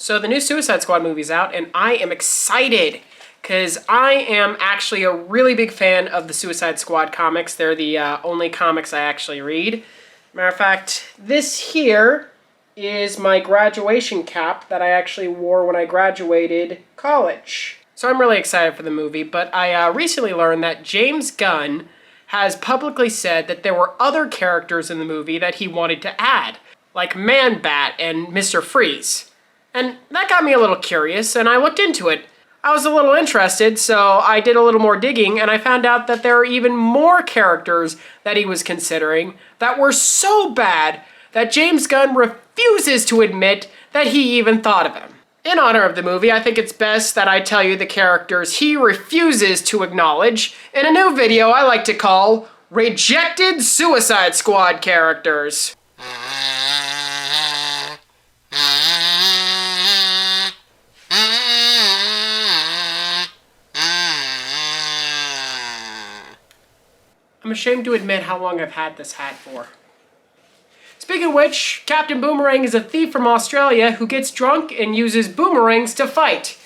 So the new Suicide Squad movie's out, and I am excited because I am actually a really big fan of the Suicide Squad comics. They're the only comics I actually read. Matter of fact, this here is my graduation cap that I actually wore when I graduated college. So I'm really excited for the movie, but I recently learned that James Gunn has publicly said that there were other characters in the movie that he wanted to add, like Man-Bat and Mr. Freeze. And that got me a little curious, and I looked into it. I was a little interested, so I did a little more digging, and I found out that there are even more characters that he was considering that were so bad that James Gunn refuses to admit that he even thought of them. In honor of the movie, I think it's best that I tell you the characters he refuses to acknowledge in a new video I like to call Rejected Suicide Squad Characters. I'm ashamed to admit how long I've had this hat for. Speaking of which, Captain Boomerang is a thief from Australia who gets drunk and uses boomerangs to fight.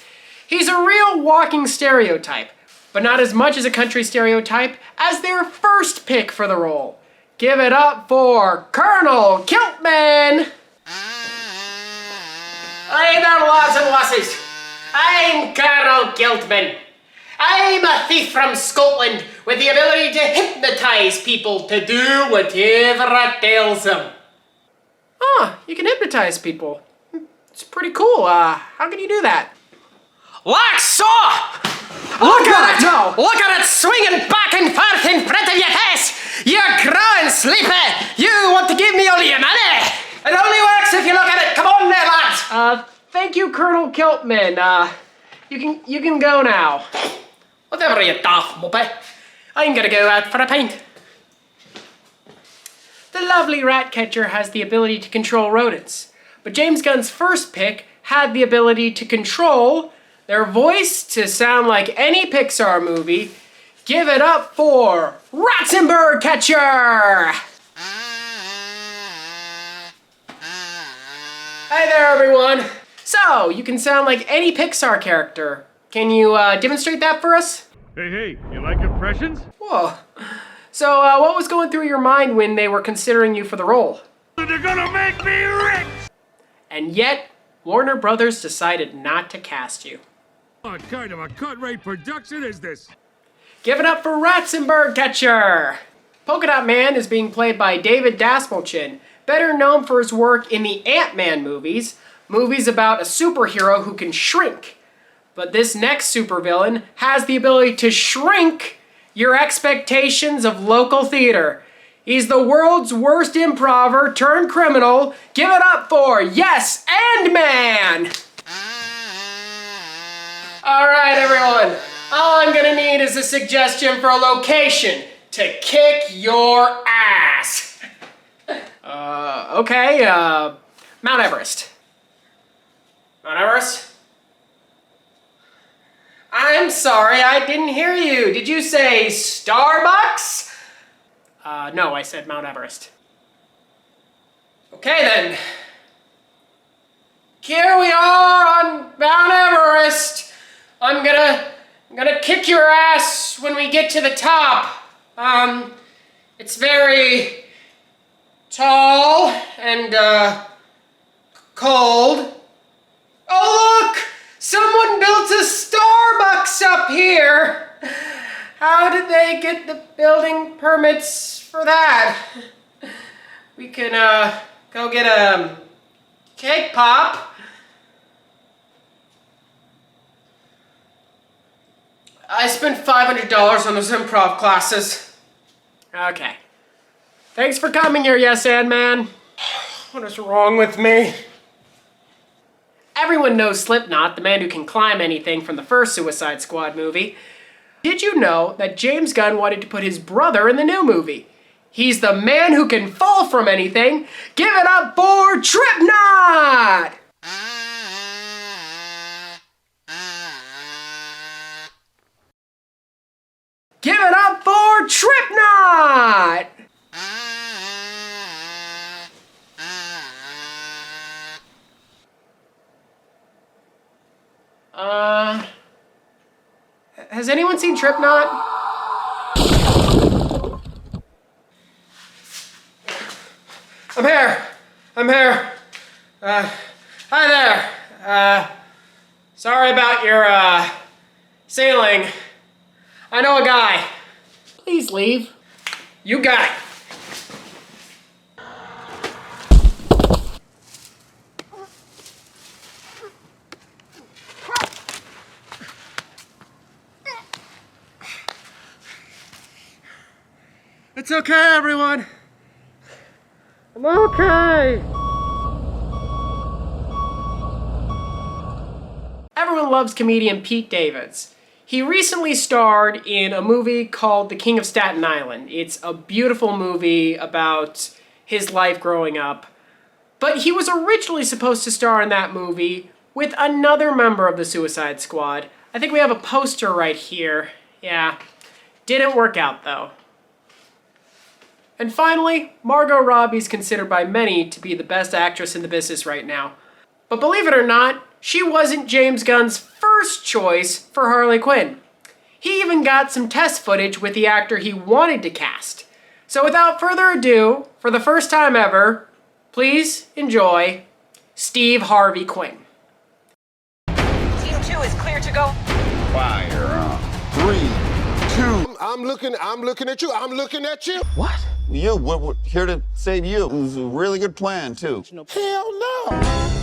He's a real walking stereotype, but not as much as a country stereotype as their first pick for the role. Give it up for Colonel Giltman! Hey there, lads and lasses. I'm Colonel Giltman. I'm a thief from Scotland with the ability to hypnotize people to do whatever I tells them. Ah, you can hypnotize people. It's pretty cool. How can you do that? Like so! Look at it! No. Look at it swinging back and forth in front of your face! You growing sleepy! You want to give me all your money! It only works if you look at it! Come on there, lads! Thank you, Colonel Giltman. You can go now. Whatever, you daft muppet. I'm gonna go out for a pint. The lovely rat catcher has the ability to control rodents, but James Gunn's first pick had the ability to control their voice to sound like any Pixar movie. Give it up for Ratzenberg Catcher! Hi there, everyone. So, you can sound like any Pixar character. Can you demonstrate that for us? Hey, you like impressions? Whoa. So, what was going through your mind when they were considering you for the role? They're gonna make me rich! And yet, Warner Brothers decided not to cast you. What kind of a cut-rate production is this? Give it up for Ratzenberg Catcher! Polka Dot Man is being played by David Dasmalchian, better known for his work in the Ant-Man movies about a superhero who can shrink. But this next supervillain has the ability to shrink your expectations of local theater. He's the world's worst improver turned criminal. Give it up for Yes and Man! Alright, everyone. All I'm gonna need is a suggestion for a location to kick your ass. Okay, Mount Everest. Mount Everest? I'm sorry, I didn't hear you. Did you say Starbucks? No, I said Mount Everest. Okay then. Here we are on Mount Everest. I'm gonna kick your ass when we get to the top. It's very tall and cold. Oh look! Someone built a Starbucks up here! How did they get the building permits for that? We can, go get a cake pop. I spent $500 on those improv classes. Okay. Thanks for coming here, Yes and Man. What is wrong with me? Everyone knows Slipknot, the man who can climb anything from the first Suicide Squad movie. Did you know that James Gunn wanted to put his brother in the new movie? He's the man who can fall from anything. Give it up for Tripknot! Give it up for Tripknot! Has anyone seen Slipknot? I'm here. Hi there. Sorry about your, sailing. I know a guy. Please leave. You got it. It's okay, everyone. I'm okay. Everyone loves comedian Pete Davidson. He recently starred in a movie called The King of Staten Island. It's a beautiful movie about his life growing up. But he was originally supposed to star in that movie with another member of the Suicide Squad. I think we have a poster right here. Yeah. Didn't work out, though. And finally, Margot Robbie is considered by many to be the best actress in the business right now. But believe it or not, she wasn't James Gunn's first choice for Harley Quinn. He even got some test footage with the actor he wanted to cast. So without further ado, for the first time ever, please enjoy Steve Harvey Quinn. Team 2 is clear to go. Fire on. 3, 2. I'm looking at you. I'm looking at you. What? We're here to save you. It was a really good plan, too. Hell no.